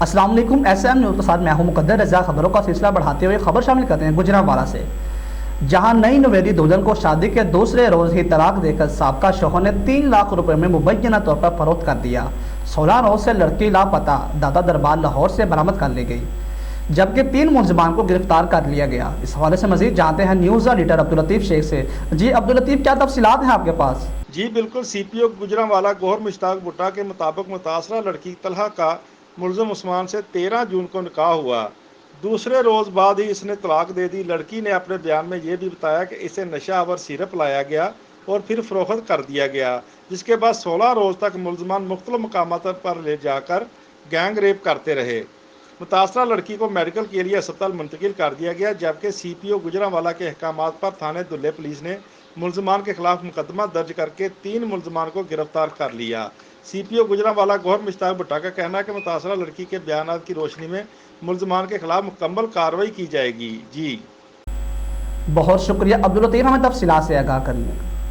السلام علیکم، ایسے نیوز کے ساتھ میں ہوں مقدر رضا۔ خبروں کا سلسلہ بڑھاتے ہوئے خبر شامل کرتے ہیں گوجرانوالہ سے، جہاں نئی نویلی دلہن کو شادی کے دوسرے روز ہی طلاق دے کر سابقہ شوہر نے 3 لاکھ روپے میں مبینہ طور پر فروخت کر دیا۔ 16 روز سے لڑکی لاپتہ داتا دربار لاہور سے برآمد کر لی گئی، جبکہ 3 ملزمان کو گرفتار کر لیا گیا۔ اس حوالے سے مزید جانتے ہیں نیوز ایڈیٹر عبداللطیف شیخ سے۔ جی عبداللطیف، کیا تفصیلات ہیں آپ کے پاس؟ جی بالکل، سی پی او گوجرانوالہ گوہر مشتاق بھٹا کے مطابق متاثرہ لڑکی طلحہ کا ملزم عثمان سے 13 جون کو نکاح ہوا۔ دوسرے روز بعد ہی اس نے طلاق دے دی۔ لڑکی نے اپنے بیان میں یہ بھی بتایا کہ اسے نشہ آور سیرپ لایا گیا اور پھر فروخت کر دیا گیا، جس کے بعد 16 روز تک ملزمان مختلف مقامات پر لے جا کر گینگ ریپ کرتے رہے۔ متاثرہ لڑکی کو میڈیکل کے لیے اسپتال منتقل کر دیا گیا، جبکہ سی پی او گوجرانوالہ کے احکامات پر تھانے دلہن پولیس نے ملزمان کے خلاف مقدمہ درج کر کے 3 ملزمان کو گرفتار کر لیا۔ سی پی او گوجرانوالہ گوہر مشتاق بھٹا کا کہنا ہے کہ متاثرہ لڑکی کے بیانات کی روشنی میں ملزمان کے خلاف مکمل کارروائی کی جائے گی۔ جی بہت شکریہ عبداللطیف، ہمیں تفصیلات سے آگاہ کرنے